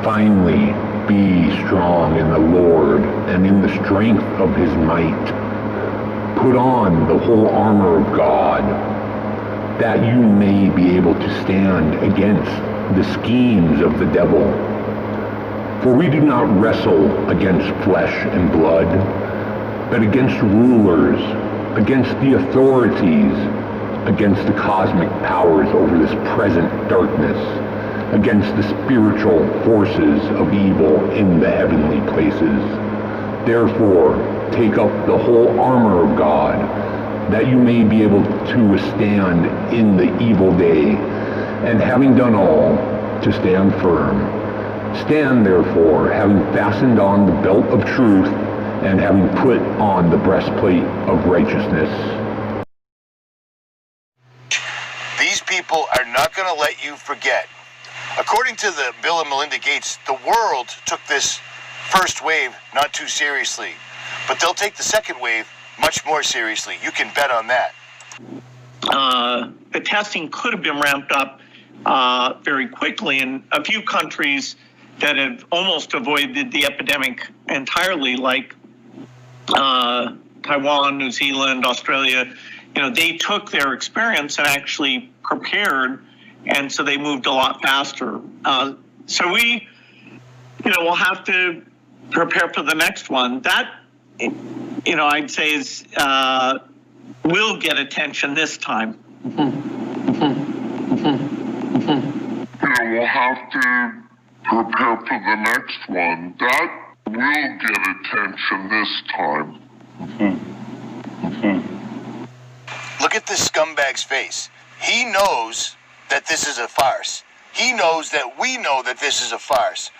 Finally, be strong in the Lord and in the strength of his might. Put on the whole armor of God, that you may be able to stand against the schemes of the devil. For we do not wrestle against flesh and blood, but against rulers, against the authorities, against the cosmic powers over this present darkness, against the spiritual forces of evil in the heavenly places. Therefore, take up the whole armor of God, that you may be able to withstand in the evil day, and having done all, to stand firm. Stand therefore, having fastened on the belt of truth, and having put on the breastplate of righteousness. These people are not going to let you forget. According to the Bill and Melinda Gates, the world took this first wave not too seriously, but they'll take the second wave much more seriously. You can bet on that. The testing could have been ramped up very quickly in a few countries that have almost avoided the epidemic entirely, like Taiwan, New Zealand, Australia. They took their experience and actually prepared, and so they moved a lot faster. So we, we'll have to prepare for the next one. That, I'd say is will get attention this time. We'll have to prepare for the next one. That will get attention this time. Look at this scumbag's face. He knows that this is a farce. He knows that we know that this is a farce.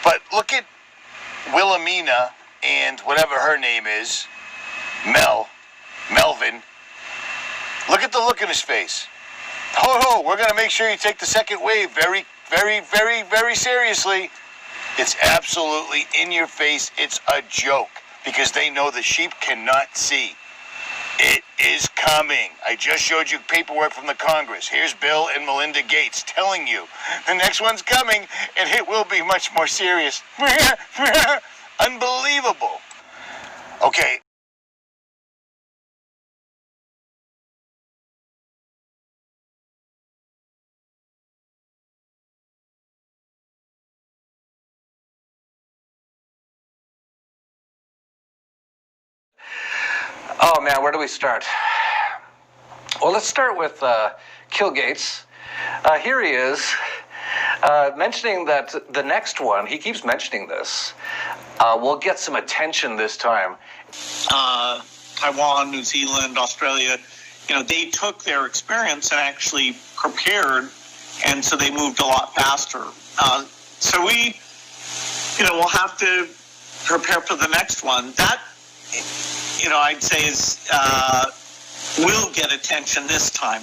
But look at Wilhelmina and whatever her name is, Melvin. Look at the look in his face. Oh, we're going to make sure you take the second wave very, very, very, very seriously. It's absolutely in your face. It's a joke because they know the sheep cannot see. It is coming. I just showed you paperwork from the Congress. Here's Bill and Melinda Gates telling you the next one's coming and it will be much more serious. Unbelievable. Okay. Oh man, where do we start? Well, let's start with Kill Gates. Here he is, mentioning that the next one, he keeps mentioning this, will get some attention this time. Taiwan, New Zealand, Australia, they took their experience and actually prepared, and so they moved a lot faster. So we, we'll have to prepare for the next one. That, I'd say is will get attention this time.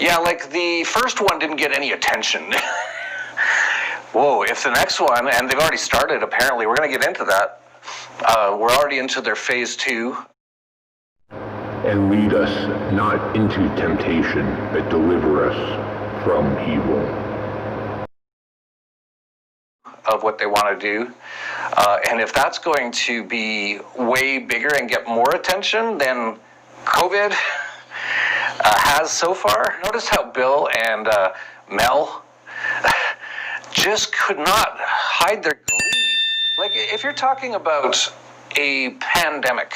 Yeah, like the first one didn't get any attention. Whoa, if the next one, and they've already started apparently, we're going to get into that. We're already into their phase 2. And lead us not into temptation, but deliver us from evil. Of what they want to do. And if that's going to be way bigger and get more attention than COVID has so far. Notice how Bill and Mel just could not hide their glee. Like, if you're talking about a pandemic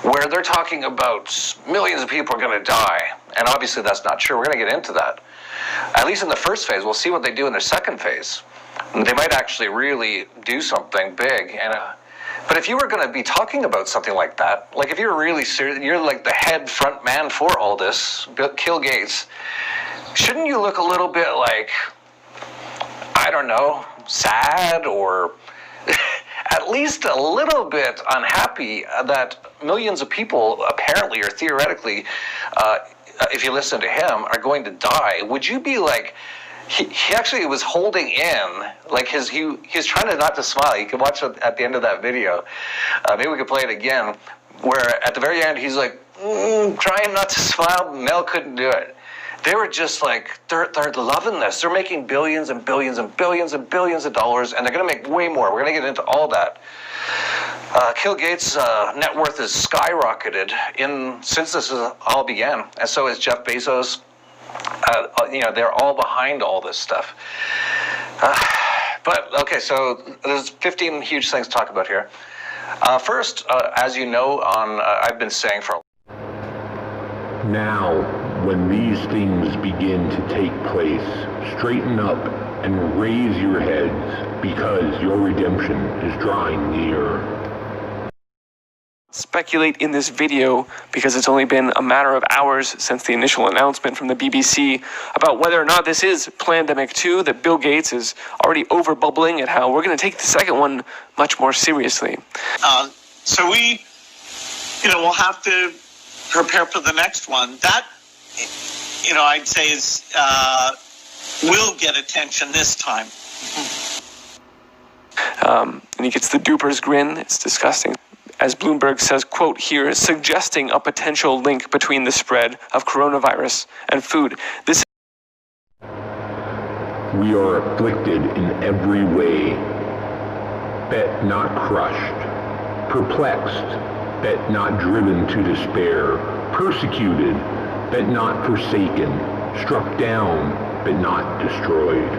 where they're talking about millions of people are going to die, and obviously that's not true. We're going to get into that. At least in the first phase. We'll see what they do in their second phase. They might actually really do something big. But if you were going to be talking about something like that, like if you're really serious, you're like the head front man for all this, Kill Gates, shouldn't you look a little bit like, I don't know, sad or at least a little bit unhappy that millions of people apparently or theoretically, if you listen to him, are going to die? Would you be like, he actually was holding in, like he's trying to not to smile. You can watch it at the end of that video. Maybe we could play it again, where at the very end he's like, trying not to smile. Mel couldn't do it. They were just like, they're loving this. They're making billions and billions and billions and billions of dollars, and they're going to make way more. We're going to get into all that. Bill Gates' net worth has skyrocketed since this all began, and so is Jeff Bezos. They're all behind all this stuff. But okay, so there's 15 huge things to talk about here. First, as you know, I've been saying for now, when these things begin to take place, straighten up and raise your heads, because your redemption is drawing near. Speculate in this video, because it's only been a matter of hours since the initial announcement from the BBC about whether or not this is Plandemic 2, that Bill Gates is already over bubbling at how we're going to take the second one much more seriously. So we, we'll have to prepare for the next one. That, I'd say is, will get attention this time. And he gets the duper's grin. It's disgusting. As Bloomberg says, quote here, suggesting a potential link between the spread of coronavirus and food. We are afflicted in every way, but not crushed, perplexed, but not driven to despair, persecuted, but not forsaken, struck down, but not destroyed.